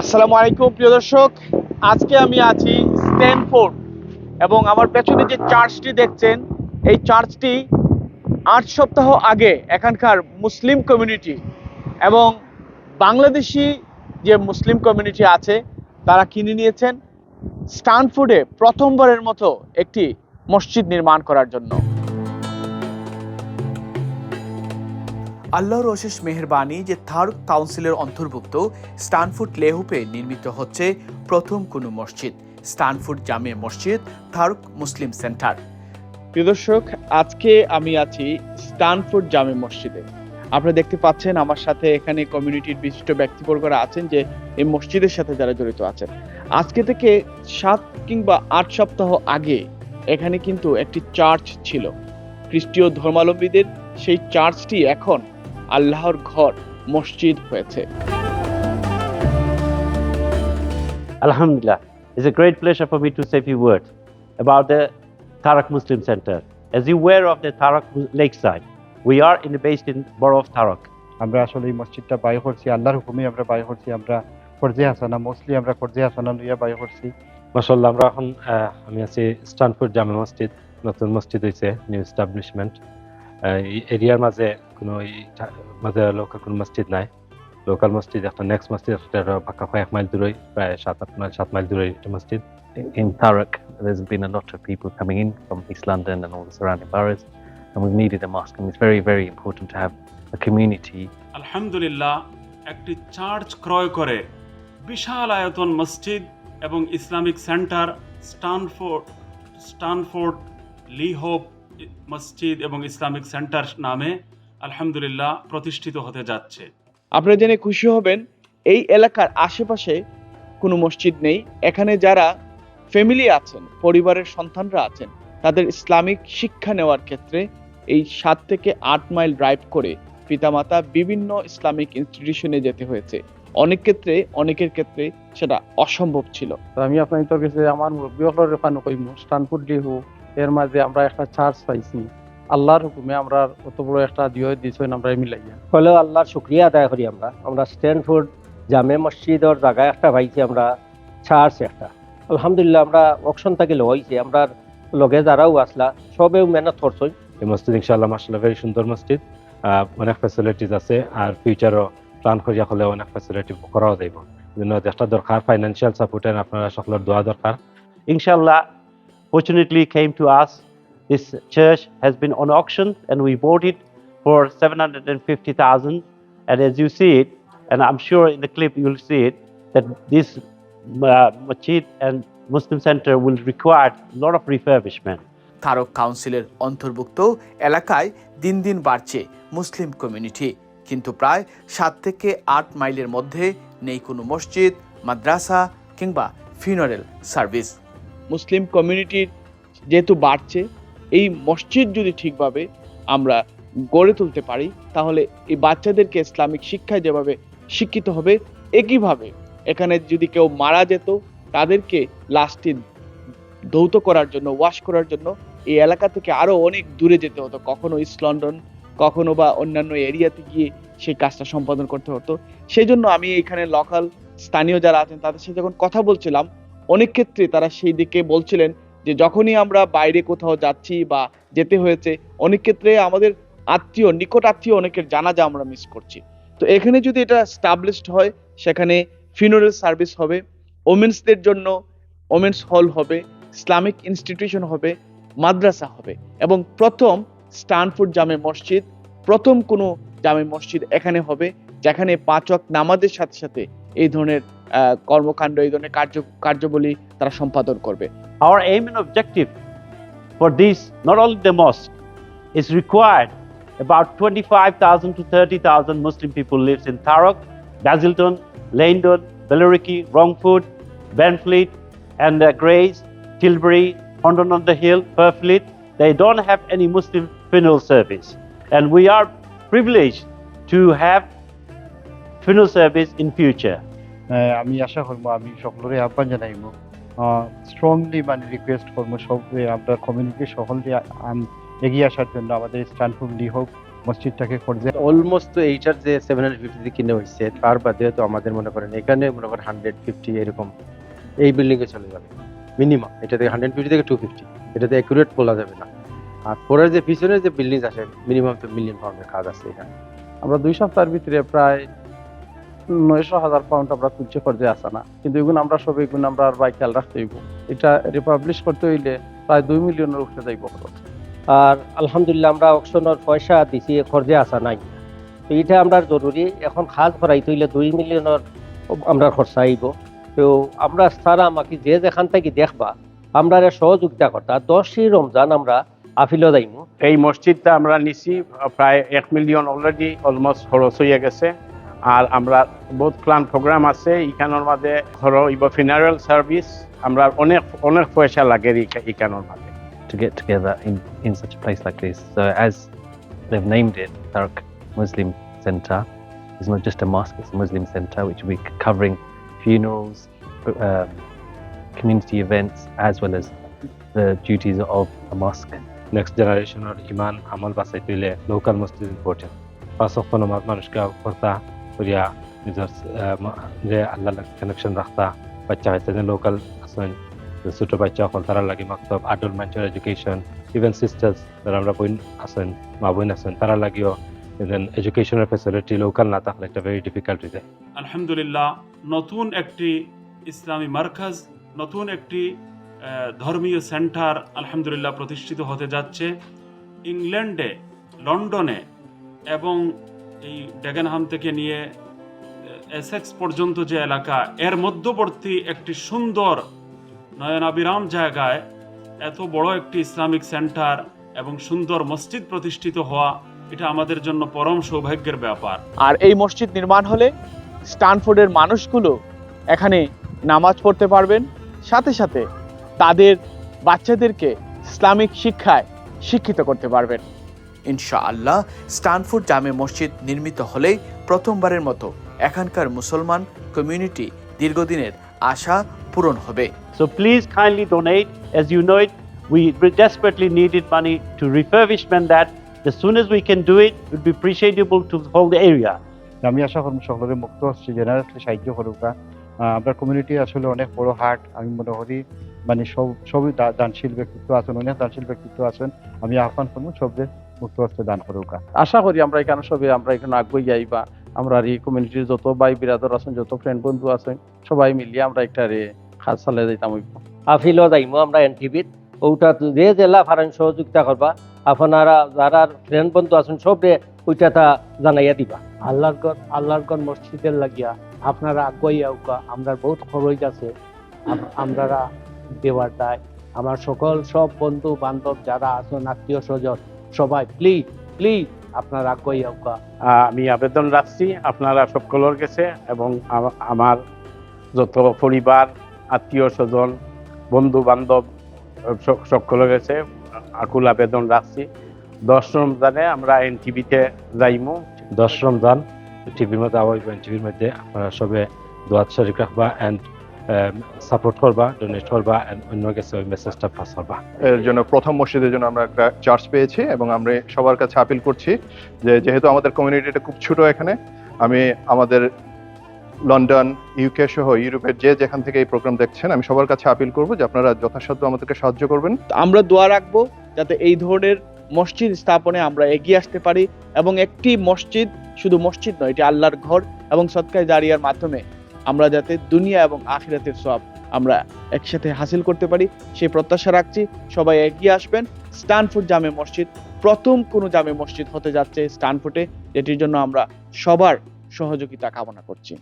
আসসালামু আলাইকুম প্রিয় দর্শক, আজকে আমি আছি স্ট্যানফোর্ড এবং আমার পেছনে যে চার্চটি দেখছেন, এই চার্চটি ৮ সপ্তাহ আগে এখানকার মুসলিম কমিউনিটি এবং বাংলাদেশি যে মুসলিম কমিউনিটি আছে তারা কিনে নিয়েছেন স্ট্যানফোর্ডে প্রথমবারের মতো একটি মসজিদ নির্মাণ করার জন্য। আল্লাহর অশেষ মেহেরবানি যে থার্ড কাউন্সিলের অন্তর্ভুক্ত স্ট্যানফোর্ড লেহুপে নির্মিত হচ্ছে প্রথম কোনো মসজিদ, স্ট্যানফোর্ড জামে মসজিদ থার্ড মুসলিম সেন্টার। প্রিয় দর্শক, আজকে আমি আছি স্ট্যানফোর্ড জামে মসজিদে। আপনারা দেখতে পাচ্ছেন আমার সাথে এখানে কমিউনিটির বিশিষ্ট ব্যক্তিবর্গরা আছেন যে এই মসজিদের সাথে যারা জড়িত আছেন। আজকে থেকে ৭ কিংবা ৮ সপ্তাহ আগে এখানে কিন্তু একটি চার্চ ছিল খ্রিস্টীয় ধর্মাবলম্বীদের। সেই চার্চটি এখন আল্লাহর ঘর, মসজিদ হয়েছে। Alhamdulillah, it's a great pleasure for me to say a few words about the Tarak Muslim Center. As you aware of the Tarak Lakeside, we are based in borough of Tarak. আমরা আসলে এই মসজিদটা বায়ু করছি, আল্লাহর হুকুমে আমরা বায়ু করছি। আমরা ফরজে হাসানা মোস্টলি আমরা ফরজে হাসানা লইয়া বায়ু করছি। মাশাআল্লাহ, আমরা এখন আমি আছি স্ট্যানফোর্ড জামে মসজিদ, নতুন মসজিদ হয়েছে, নিউ এস্টাবলিশমেন্ট। এই এরিয়ার মাঝে কোনো মাঝে লোকাল কোনো মসজিদ নাই। লোকাল মসজিদ একটা নেক্সট মসজিদ একটা পাক্কা 1 মাইল দূরে, প্রায় 7 মাইল দূরে একটা মসজিদ। In Tarak, there's been a lot of people coming in from East London and all the surrounding boroughs, and we've needed a mosque, and it's very, very important to have a community. আলহামদুলিল্লাহ, একটি church ক্রয় করে বিশাল আয়তন মসজিদ এবং Islamic centre Stanford লিহোপ মসজিদ এবং Islamic centre নামে আলহামদুলিল্লাহ প্রতিষ্ঠিত হতে যাচ্ছে। আপনারা জেনে খুশি হবেন, এই এলাকার আশেপাশে কোনো মসজিদ নেই। এখানে যারা ফ্যামিলি আছেন, পরিবারের সন্তানরা আছেন, তাদের ইসলামিক শিক্ষা নেওয়ার ক্ষেত্রে এই ৭ থেকে ৮ মাইল ড্রাইভ করে পিতামাতা বিভিন্ন ইসলামিক ইনস্টিটিউশনে যেতে হয়েছে। অনেকের ক্ষেত্রে সেটা অসম্ভব ছিল। তো আমি আপনার তোর কাছে আমার মুরব্বী হলের ওখানে কইম স্ট্যানফোর্ড লিহু এর মাঝে আমরা একটা চার্চ পাইছি। আল্লাহর হুকুমে আমরা অত বড় একটা দিয়েছেন আমরা মিলাইয়া হলেও আল্লাহর শুকরিয়া আদায় করি। আমরা স্ট্যানফোর্ড জামে মসজিদের জায়গায় একটা পাইছি, আমরা চার্চ একটা। আলহামদুলিল্লাহ, আমরা অকশন থেকে লইছি, আমরা লগে যারাও আসলা সবেও মেহনত করছি। এই মসজিদ ইনশাআল্লাহ মাশাআল্লাহ ভেরি সুন্দর মসজিদ, অনেক ফ্যাসিলিটিস আছে, আর ফিউচারও প্ল্যান করিয়া হলে অনেক ফ্যাসিলিটি করাও যাইব। বিভিন্ন যেটা দরকার ফাইন্যান্সিয়াল সাপোর্টের আপনারা সকলের দোয়া দরকার। Inshallah, fortunately came to us. This church has been on auction and we bought it for 750,000. And as you see it, and I'm sure in the clip you'll see it, that this masjid and Muslim center will require a lot of refurbishment. থারক কাউন্সিলের অন্তর্ভুক্ত এলাকায় দিন দিন বাড়ছে Muslim community, কিন্তু প্রায় ৭ থেকে ৮ মাইলের মধ্যে নেই কোনো মসজিদ, মাদ্রাসা কিংবা ফিউনারেল সার্ভিস। মুসলিম কমিউনিটির যেহেতু বাড়ছে, এই মসজিদ যদি ঠিকভাবে আমরা গড়ে তুলতে পারি তাহলে এই বাচ্চাদেরকে ইসলামিক শিক্ষায় যেভাবে শিক্ষিত হবে, একইভাবে এখানে যদি কেউ মারা যেত তাদেরকে লাশটি ধৌত করার জন্য, ওয়াশ করার জন্য এই এলাকা থেকে আরো অনেক দূরে যেতে হতো, কখনো ইস্ট লন্ডন, কখনো বা অন্যান্য এরিয়াতে গিয়ে সেই কাজটা সম্পাদন করতে হতো। সেই জন্য আমি এখানে লোকাল স্থানীয় যারা আছেন তাদের সাথে যখন কথা বলছিলাম, অনেক ক্ষেত্রে তারা সেই দিকে বলছিলেন যে যখনই আমরা বাইরে কোথাও যাচ্ছি বা যেতে হয়েছে, অনেক ক্ষেত্রে আমাদের নিকট আত্মীয় অনেকের জানাজা আমরা মিস করছি। তো এখানে যদি এটা স্টাবলিশড হয়, সেখানে ফিউনারেল সার্ভিস হবে, ওমেন্সদের জন্য ওমেন্স হল হবে, ইসলামিক ইনস্টিটিউশন হবে, মাদ্রাসা হবে এবং প্রথম স্ট্যানফোর্ড জামে মসজিদ, প্রথম কোনো জামে মসজিদ এখানে হবে যেখানে ৫ ওয়াক্ত নামাজের সাথে সাথে এই ধরনের কর্মকাণ্ড, এই ধরনের কার্যাবলী তারা সম্পাদন করবে। Our aim and objective for this, not only the mosque, is required about 25,000 to 30,000 Muslim people lives in Tarak, Basildon, Leindon, Billericay, Wrongford, Benfleet, and Grays, Tilbury, Hondon on the Hill, Purfleet. They don't have any Muslim funeral service, and we are privileged to have funeral service in future. আমি আশা করবো, আমি সকলের আহ্বান জানাইব, strongly request করবো সব আমরা community সকলকে এগিয়ে আসার জন্য আমাদের স্ট্যানফোর্ড লিহোপ মসজিদটাকে করছে। অলমোস্ট তো এইটার যে 750 কিনে হয়েছে তার বাদে তো আমাদের মনে করেন এখানে মনে করেন 150 এরকম এই বিল্ডিং এ চলে যাবে মিনিমাম। এটা থেকে 150 থেকে 250, এটাতে অ্যাকুরেট বলা যাবে না। আর পরের যে পিছনে যে বিল্ডিং আছে মিনিমাম তো মিলিয়ন পাউন্ডের কাজ আছে এখানে। আমরা 2 সপ্তাহের ভিতরে প্রায় 900,000 পাউন্ড আমরা তুলছে করতে আসা না, কিন্তু এগুলো আমরা সব এগুলো আমরা আর বাই খেয়াল রাখতে হইব। এটা রিপাবলিশ করতে হইলে প্রায় 2 মিলিয়নের উপরে যাইব খরচ। আর আলহামদুলিল্লাহ আমরা অকশনের পয়সা দিছি, খরচে আসা নাই। তো এটা আমরা জরুরি, এখন খাজ ভরাইতে হইলে 2 মিলিয়নের আমরা খরচা আইব। তো আমরা সারা আমাকে যে যেখান থেকে দেখবা আমরা সহযোগিতা করতা 10ই রমজান আমরা আফিলও যাইমু। এই মসজিদটা আমরা নিছি প্রায় 1 মিলিয়ন অলরেডি অলমোস্ট খরচ হয়ে গেছে। আর আমরা বহুত প্ল্যান প্রোগ্রাম আছে এখানের মাঝে ধরো ফিনারেল সার্ভিস আমরা অনেক পয়সা লাগে এখানের মাঝে to get together in such a place like this. So as they've named it, Tarak Muslim Center, it's not just a mosque, it's a Muslim center which will be covering funerals, community events, as well as the duties of a mosque. Next জেনারেশনের ইমান আমল বাঁচাইতে হইলে local মসজিদ important. 5 ওয়াক্ত নামাজ মানুষকে করতা করিয়া নিজের যে আল্লাহ কানেকশন রাখতা, বাচ্চা হইতে লোকাল আসেন, ছোট বাচ্চা হল তারা লাগে মাকতব, আডাল্ট ম্যানচার এডুকেশন, ইভেন সিস্টার্স যারা আমরা বোন আছেন, মা বোন আছেন, তারা লাগিও এডুকেশনের ফ্যাসিলিটি লোকাল না থাকলে একটা ভেরি ডিফিকাল্ট হয়ে যায়। আলহামদুলিল্লাহ, নতুন একটি ইসলামী মার্কাজ, নতুন একটি ধর্মীয় সেন্টার আলহামদুলিল্লাহ প্রতিষ্ঠিত হতে যাচ্ছে ইংল্যান্ডে, লন্ডনে এবং এই ডেগেনহাম থেকে নিয়ে এসেক্স পর্যন্ত যে এলাকা, এর মধ্যবর্তী একটি সুন্দর নয়নাবিরাম জায়গায় এত বড় একটি ইসলামিক সেন্টার এবং সুন্দর মসজিদ প্রতিষ্ঠিত হওয়া, এটা আমাদের জন্য পরম সৌভাগ্যের ব্যাপার। আর এই মসজিদ নির্মাণ হলে স্ট্যানফোর্ডের মানুষগুলো এখানে নামাজ পড়তে পারবেন, সাথে সাথে তাদের বাচ্চাদেরকে ইসলামিক শিক্ষায় শিক্ষিত করতে পারবেন। ইনশাআল্লাহ স্ট্যানফোর্ড জামে মসজিদ নির্মিত হলে প্রথমবারের মতো এখানকার মুসলমান কমিউনিটি দীর্ঘদিনের আশা পূরণ হবে। So please kindly donate. As you know it, we desperately needed money to refurbishment that. As soon as we can do it, it would be appreciable to the whole area. আমি আশা করব সকলের মুক্ত হচ্ছে generously সাহায্য করুক। আমরা community আসলে অনেক বড় হার্ট, আমি মনে করি মানে সবই দানশীল ব্যক্তিত্ব আছেন, অনেক দানশীল ব্যক্তিত্ব আছেন। আমি আহ্বান করবো সবদের মুক্ত হচ্ছে দান করুক। আশা করি আমরা এখানে সবাই আমরা এখানে আগ্রহী যাইবা। আমরা এই কমিউনিটির যত ভাই বিরাদর আছেন, যত ফ্রেন্ড বন্ধু আছেন, সবাই মিলিয়ে আমরা একটা কাজ চালিয়ে যাইতাম। আফিলও যাইমু আমরা এনটিভিত, ওটা যে জেলা ফারেন সহযোগিতা করবা, আপনারা যারা ফ্রেন্ড বন্ধু আছেন সবরে ওইটা জানাইয়া দিবা। আল্লাহর ঘর মসজিদের লাগিয়া আপনারা আগুয়াইয়া উকা, আমরা বহুত খরচ আছে আমরা দেওয়ার দায়। আমার সকল সব বন্ধু বান্ধব যারা আছেন, আত্মীয় স্বজন, সবাই প্লিজ প্লিজ আপনারা আগুয়াইয়া উকা। আমি আবেদন রাখছি আপনারা সকলের কাছে এবং আমার যত পরিবার, আত্মীয় স্বজন, বন্ধু বান্ধব সকলের কাছে আকুল আবেদন রাখছি। 10 রমজানে আমরা এনটিভিতে যাইমু। 10 রমজান টিভির মধ্যে আওয়াজ টিভির মধ্যে আপনারা সবে দোয়াত শরীক রাখবা এন্ড সাপোর্ট করবা, ডোনেট করবা এন্ড অন্য কাছে ওই মেসেজটা পাস করবা। এর জন্য প্রথম মসজিদের জন্য আমরা একটা চার্জ পেয়েছি এবং আমরা সবার কাছে আপিল করছি যে যেহেতু আমাদের কমিউনিটিটা খুব ছোট এখানে, আমি আমাদের লন্ডন, ইউকে সহ ইউরোপের যেখান থেকে এই প্রোগ্রাম দেখছেন, আমি সবার কাছে আপিল করব যে আপনারা যথাসাধ্য আমাদেরকে সাহায্য করবেন। আমরা দোয়া রাখবো যাতে এই ধরনের মসজিদ স্থাপনে আমরা এগিয়ে আসতে পারি এবং একটি মসজিদ শুধু মসজিদ নয়, এটি আল্লাহর ঘর এবং সদকায়ে জারিয়ার মাধ্যমে আমরা যাতে দুনিয়া এবং আখিরাতের সওয়াব আমরা একসাথে হাসিল করতে পারি, সেই প্রত্যাশা রাখছি। সবাই এগিয়ে আসবেন। স্ট্যানফোর্ড জামে মসজিদ প্রথম কোনো জামে মসজিদ হতে যাচ্ছে স্ট্যানফোর্ডে, যেটির জন্য আমরা সবার সহযোগিতা কামনা করছি।